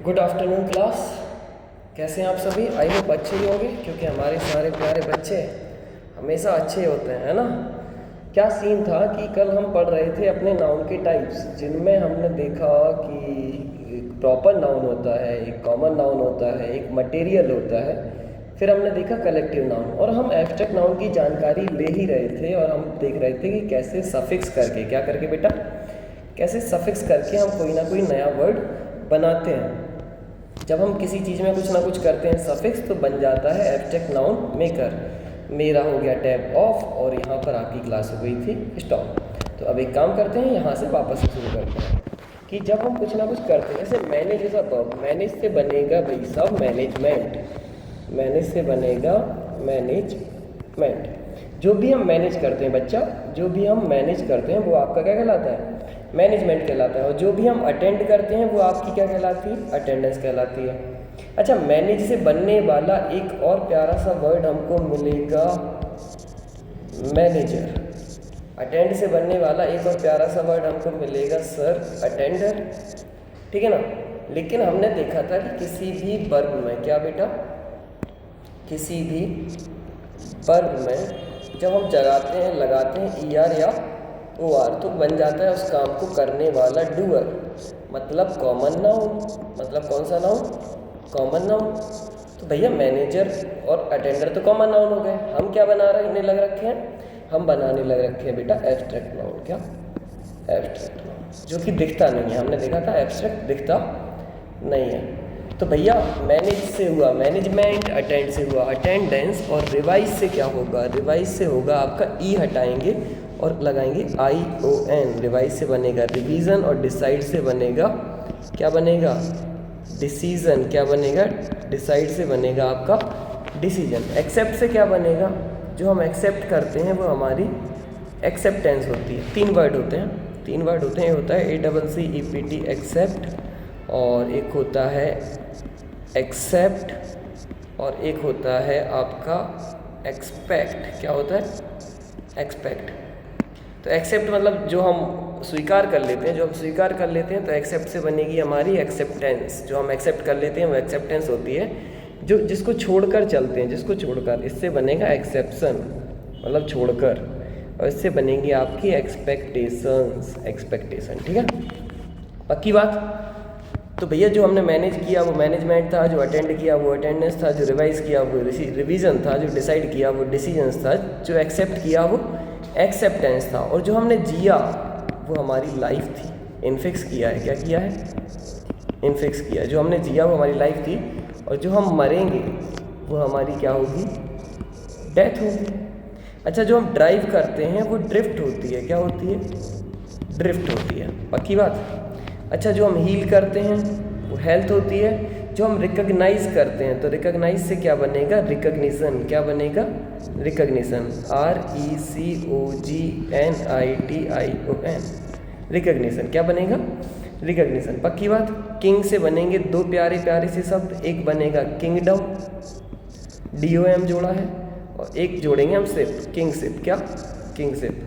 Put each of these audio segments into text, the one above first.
Good afternoon class. कैसे हैं आप सभी? आई होप अच्छे ही होंगे, क्योंकि हमारे सारे प्यारे बच्चे हमेशा अच्छे होते हैं, है ना। क्या सीन था कि कल हम पढ़ रहे थे अपने नाउन के टाइप्स, जिनमें हमने देखा कि एक प्रॉपर नाउन होता है, एक कॉमन नाउन होता है, एक मटेरियल होता है, फिर हमने देखा कलेक्टिव नाउन, और हम एब्स्ट्रैक्ट नाउन की जानकारी ले ही रहे थे। और हम देख रहे थे कि कैसे सफिक्स करके, क्या करके बेटा, कैसे सफिक्स करके हम कोई ना कोई नया वर्ड बनाते हैं। जब हम किसी चीज़ में कुछ ना कुछ करते हैं सफिक्स, तो बन जाता है एब्स्ट्रैक्ट नाउन मेकर। मेरा हो गया टैब ऑफ, और यहाँ पर आपकी क्लास हो गई थी स्टॉप। तो अब एक काम करते हैं, यहाँ से वापस से शुरू करते हैं कि जब हम कुछ ना कुछ करते हैं, जैसे manage is a verb, manage से बनेगा भाई साहब मैनेजमेंट, मैनेज से बनेगा मैनेजमेंट। जो भी हम मैनेज करते हैं बच्चा, जो भी हम मैनेज करते हैं वो आपका क्या कहलाता है? मैनेजमेंट कहलाता है। और जो भी हम अटेंड करते हैं वो आपकी क्या कहलाती है? अटेंडेंस कहलाती है। अच्छा, मैनेज से बनने वाला एक और प्यारा सा वर्ड हमको मिलेगा मैनेजर। अटेंड से बनने वाला एक और प्यारा सा वर्ड हमको मिलेगा सर अटेंडर, ठीक है ना। लेकिन हमने देखा था कि किसी भी वर्ब में, क्या बेटा, किसी भी वर्ब में जब हम जगाते हैं, लगाते हैं ई आर या ओ आर, तो बन जाता है उस काम को करने वाला डूअर, मतलब कॉमन नाउन। मतलब कौन सा नाउन? Common noun. तो भैया मैनेजर और अटेंडर तो कॉमन नाउन हो गए। हम क्या बनाने लग रखे हैं? हम बनाने लग रखे हैं बेटा एब्स्ट्रैक्ट नाउन। क्या? एब्स्ट्रैक्ट नाउन, जो कि दिखता नहीं है। हमने देखा था एब्स्ट्रैक्ट दिखता नहीं है। तो भैया मैनेज से हुआ मैनेजमेंट, अटेंड से हुआ अटेंडेंस, और रिवाइज से क्या होगा? रिवाइज से होगा आपका ई हटाएंगे और लगाएंगे आई ओ एन। रिवाइज से बनेगा रिवीजन, और डिसाइड से बनेगा, क्या बनेगा? डिसीजन। क्या बनेगा? डिसाइड से बनेगा आपका डिसीजन। एक्सेप्ट से क्या बनेगा? जो हम एक्सेप्ट करते हैं वो हमारी एक्सेप्टेंस होती है। तीन वर्ड होते हैं। एक होता है ACCEPT एक्सेप्ट, और एक होता है एक्सेप्ट, और एक होता है आपका एक्सपेक्ट। क्या होता है? एक्सपेक्ट। तो एक्सेप्ट मतलब जो हम स्वीकार कर लेते हैं, तो एक्सेप्ट से बनेगी हमारी एक्सेप्टेंस। जो हम एक्सेप्ट कर लेते हैं वो एक्सेप्टेंस होती है। जो जिसको छोड़कर चलते हैं, इससे बनेगा एक्सेप्शन, मतलब छोड़कर, और इससे बनेगी आपकी एक्सपेक्टेशन, ठीक है। पक्की बात। तो भैया जो हमने मैनेज किया वो मैनेजमेंट था, जो अटेंड किया वो अटेंडेंस था, जो रिवाइज किया वो रिवीजन था, जो डिसाइड किया वो डिसीजंस था, जो एक्सेप्ट किया वो एक्सेप्टेंस था, और जो हमने जिया वो हमारी लाइफ थी। इनफिक्स किया है। क्या किया है? इनफिक्स किया। जो हमने जिया वो हमारी लाइफ थी, और जो हम मरेंगे वो हमारी क्या होगी? डेथ होगी। अच्छा, जो हम ड्राइव करते हैं वो ड्रिफ्ट होती है। क्या होती है? ड्रिफ्ट होती है। पक्की बात। अच्छा, जो हम हील करते हैं वो हेल्थ होती है। जो हम रिकग्नाइज करते हैं, तो रिकग्नाइज से क्या बनेगा? रिकग्निशन। क्या बनेगा? रिकग्निशन। RECOGNITION, recognition. क्या बनेगा? रिकग्निशन। पक्की बात। किंग से बनेंगे दो प्यारे प्यारे से शब्द, एक बनेगा किंगडम, DOM जोड़ा है, और एक जोड़ेंगे हम सिप, किंगशिप। क्या? किंगशिप।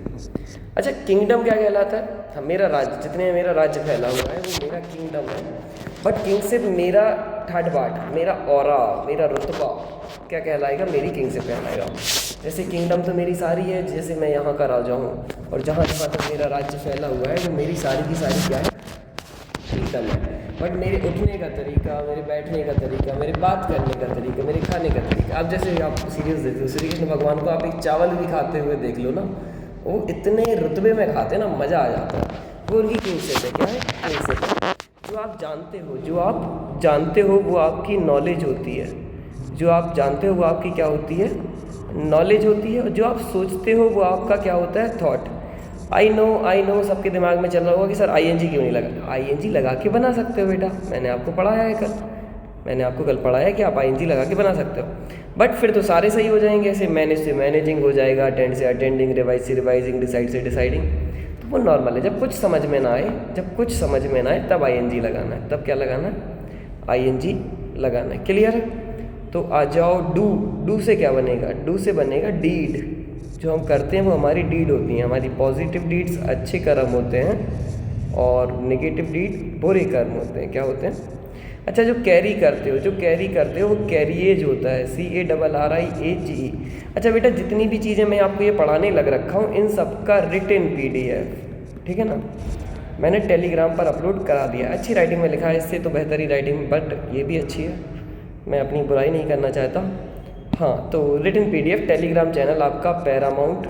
अच्छा, किंगडम क्या कहलाता है? मेरा राज्य, जितने में मेरा राज्य फैला हुआ है वो मेरा किंगडम है। बट किंगशिप मेरा थर्ड पार्ट, मेरा ऑरा, मेरा रुतबा क्या कहलाएगा? मेरी किंगशिप कहलाएगा। जैसे किंगडम तो मेरी सारी है, जैसे मैं यहाँ का राजा हूँ, और जहाँ जहाँ तक मेरा राज्य फैला हुआ है वो मेरी सारी की सारी क्या है? किंगडम है। बट मेरे उठने का तरीका, मेरे बैठने का तरीका, मेरे बात करने का तरीका, मेरे खाने का तरीका, आप जैसे आप सीरियस देखते हो, श्री कृष्ण भगवान को आप एक चावल भी खाते हुए देख लो ना, वो इतने रुतबे में खाते हैं ना, मज़ा आ जाता है। वो उनकी किंगशिप है। क्या है? किंगशिप। जो आप जानते हो वो आपकी नॉलेज होती है। जो आप जानते हो वो आपकी क्या होती है? नॉलेज होती है। और जो आप सोचते हो वो आपका क्या होता है? थॉट। आई नो सबके दिमाग में चल रहा होगा कि सर ING क्यों नहीं लगा? ING लगा के बना सकते हो बेटा, मैंने आपको पढ़ाया है कल। मैंने आपको कल पढ़ाया कि आप ING लगा के बना सकते हो। बट फिर तो सारे सही हो जाएंगे। ऐसे मैनेज से मैनेजिंग हो जाएगा, अटेंड से अटेंडिंग, रिवाइज से रिवाइजिंग, डिसाइड से डिसाइडिंग। तो वो नॉर्मल है। जब कुछ समझ में ना आए तब ING लगाना है। तब क्या लगाना है? ING लगाना है। क्लियर है? तो आ जाओ डू से क्या बनेगा? डू से बनेगा डीड। जो हम करते हैं वो हमारी डीड होती हैं। हमारी पॉजिटिव डीड्स अच्छे कर्म होते हैं, और नेगेटिव डीड बुरे कर्म होते हैं। क्या होते हैं? अच्छा, जो कैरी करते हो वो कैरिएज होता है, CARRIAGE। अच्छा बेटा, जितनी भी चीज़ें मैं आपको ये पढ़ाने लग रखा हूँ इन सब का रिटन PDF, ठीक है ना, मैंने टेलीग्राम पर अपलोड करा दिया। अच्छी राइटिंग में लिखा है, इससे तो बेहतर ही राइटिंग, बट ये भी अच्छी है, मैं अपनी बुराई नहीं करना चाहता। हाँ, तो रिटन PDF टेलीग्राम चैनल आपका पैरामाउंट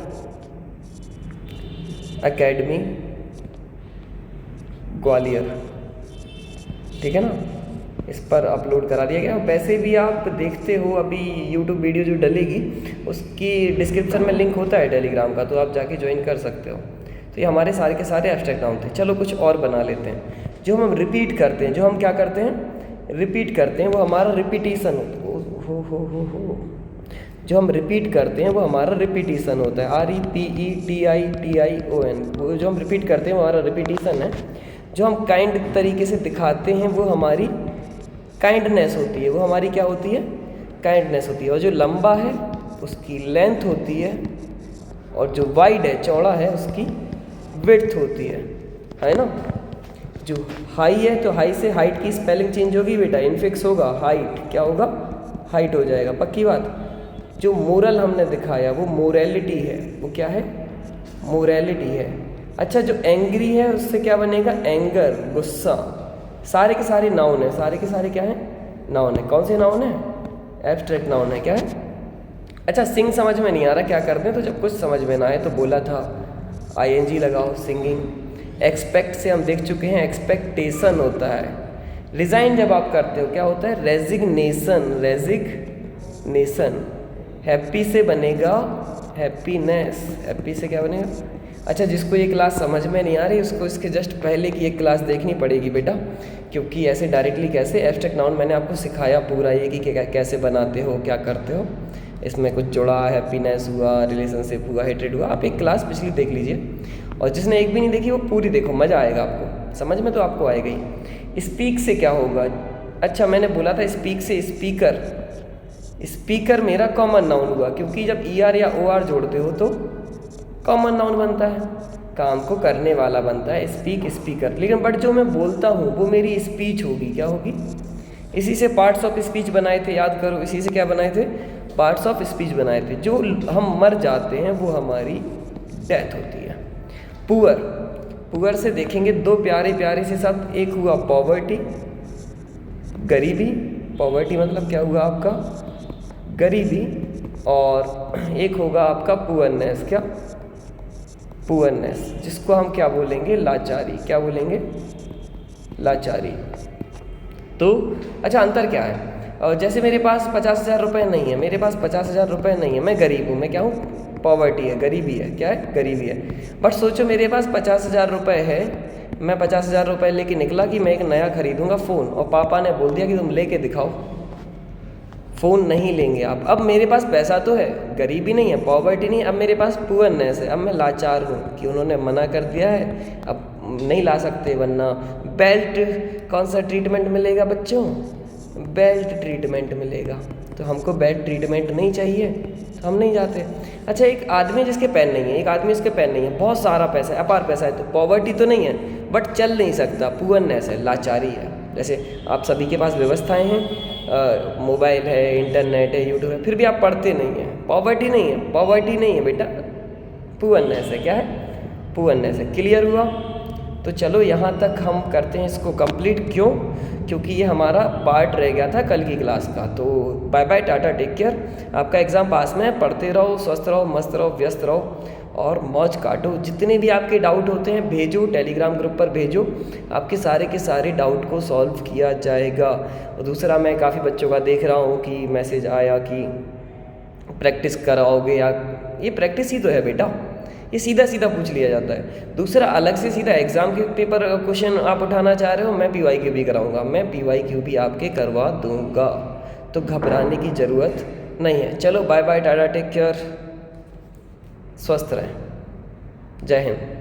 एकेडमी ग्वालियर, ठीक है ना, इस पर अपलोड करा दिया गया। वैसे भी आप देखते हो अभी YouTube वीडियो जो डलेगी उसकी डिस्क्रिप्शन में लिंक होता है टेलीग्राम का, तो आप जाके ज्वाइन कर सकते हो। तो ये हमारे सारे के सारे एब्स्ट्रैक्ट नाउन थे। चलो कुछ और बना लेते हैं। जो हम रिपीट करते हैं, जो हम क्या करते हैं, रिपीट करते हैं, वो हमारा रिपीटिशन हो। जो हम रिपीट करते हैं वो हमारा रिपीटिशन होता है, REPETITION। वो जो हम रिपीट करते हैं वो हमारा रिपीटिशन है। जो हम काइंड तरीके से दिखाते हैं वो हमारी काइंडनेस होती है, वो हमारी क्या होती है, काइंडनेस होती है। और जो लंबा है उसकी लेंथ होती है, और जो वाइड है, चौड़ा है, उसकी विड्थ होती है ना। जो हाई है तो हाई से हाइट की स्पेलिंग चेंज होगी बेटा, इनफिक्स होगा, हाइट क्या होगा, हाइट हो जाएगा, पक्की बात। जो मोरल हमने दिखाया वो मोरलिटी है, वो क्या है, मोरलिटी है। अच्छा, जो एंग्री है उससे क्या बनेगा, एंगर, गुस्सा। सारे के सारे नाउन है, सारे के सारे क्या है, नाउन है। कौन से नाउन है, एब्स्ट्रैक्ट नाउन है, क्या है। अच्छा, सिंग समझ में नहीं आ रहा, क्या करते हैं, तो जब कुछ समझ में ना आए तो बोला था ING लगाओ, सिंगिंग। एक्सपेक्ट से हम देख चुके हैं, एक्सपेक्टेशन होता है। रिज़ाइन जब आप करते हो क्या होता है, रेजिग्नेशन, रेजिग्नेशन। हैप्पी से बनेगा हैप्पीनेस, हैप्पी से क्या बनेगा। अच्छा, जिसको ये क्लास समझ में नहीं आ रही उसको इसके जस्ट पहले की एक क्लास देखनी पड़ेगी बेटा, क्योंकि ऐसे डायरेक्टली कैसे एब्स्ट्रैक्ट नाउन मैंने आपको सिखाया पूरा ये कि कैसे बनाते हो, क्या करते हो। इसमें कुछ जुड़ा, हैप्पीनेस हुआ, रिलेशनशिप हुआ, हेट्रेड हुआ। आप एक क्लास पिछली देख लीजिए, और जिसने एक भी नहीं देखी वो पूरी देखो, मज़ा आएगा आपको, समझ में तो आपको आएगा ही। स्पीक से क्या होगा, अच्छा मैंने बोला था स्पीक से स्पीकर। स्पीकर मेरा कॉमन नाउन हुआ, क्योंकि जब ER या OR जोड़ते हो तो कॉमन नाउन बनता है, काम को करने वाला बनता है, स्पीक, स्पीकर। लेकिन बट जो मैं बोलता हूँ वो मेरी स्पीच होगी, क्या होगी। इसी से पार्ट्स ऑफ स्पीच बनाए थे, याद करो, इसी से क्या बनाए थे, पार्ट्स ऑफ स्पीच बनाए थे। जो हम मर जाते हैं वो हमारी डेथ होती है। पुअर, पुअर से देखेंगे दो प्यारे प्यारे से शब्द, एक हुआ पॉवर्टी, गरीबी। पॉवर्टी मतलब क्या हुआ आपका, गरीबी। और एक होगा आपका पुअरनेस, क्या, पुअरनेस, जिसको हम क्या बोलेंगे, लाचारी। क्या बोलेंगे, लाचारी। तो अच्छा, अंतर क्या है, और जैसे मेरे पास 50,000 रुपये नहीं है, मेरे पास 50,000 रुपये नहीं है, मैं गरीब हूँ, मैं क्या हूँ, पॉवर्टी है, गरीबी है, क्या है, गरीबी है। बट सोचो मेरे पास 50,000 रुपये है, मैं 50,000 रुपये लेके निकला कि मैं एक नया खरीदूंगा फ़ोन, और पापा ने बोल दिया कि तुम लेके दिखाओ, फ़ोन नहीं लेंगे आप। अब मेरे पास पैसा तो है, गरीबी नहीं है, पॉवर्टी नहीं, अब मेरे पास पुअरनेस है, अब मैं लाचार हूँ कि उन्होंने मना कर दिया है, अब नहीं ला सकते। वरना बेल्ट, कौन सा ट्रीटमेंट मिलेगा बच्चों, बेल्ट ट्रीटमेंट मिलेगा, तो हमको बेल्ट ट्रीटमेंट नहीं चाहिए, हम नहीं जाते। अच्छा, एक आदमी जिसके पेन नहीं है, एक आदमी उसके पेन नहीं है, बहुत सारा पैसा है, अपार पैसा है, तो पॉवर्टी तो नहीं है बट चल नहीं सकता, पुअरनेस है, लाचारी है। जैसे आप सभी के पास व्यवस्थाएं हैं, मोबाइल है, इंटरनेट है, यूट्यूब है, फिर भी आप पढ़ते नहीं हैं, पॉवर्टी नहीं है, पॉवर्टी नहीं है बेटा, पुअरनेस है, क्या है, पुअरनेस है। क्लियर हुआ। तो चलो यहाँ तक हम करते हैं इसको कंप्लीट, क्यों, क्योंकि ये हमारा पार्ट रह गया था कल की क्लास का। तो bye bye, tata, take care. आपका एग्ज़ाम पास में है, पढ़ते रहो, स्वस्थ रहो, मस्त रहो, व्यस्त रहो और मौज काटो। जितने भी आपके डाउट होते हैं भेजो, टेलीग्राम ग्रुप पर भेजो, आपके सारे के सारे डाउट को सॉल्व किया जाएगा। और दूसरा, मैं काफ़ी बच्चों का देख रहा हूँ कि मैसेज आया कि प्रैक्टिस कराओगे, या ये प्रैक्टिस ही तो है बेटा, ये सीधा सीधा पूछ लिया जाता है। दूसरा, अलग से सीधा एग्ज़ाम के पेपर क्वेश्चन आप उठाना चाह रहे हो, मैं PYQ भी कराऊंगा, मैं PYQ भी आपके करवा दूंगा, तो घबराने की ज़रूरत नहीं है। चलो bye bye, tata, take care, स्वस्थ रहें, जय हिंद।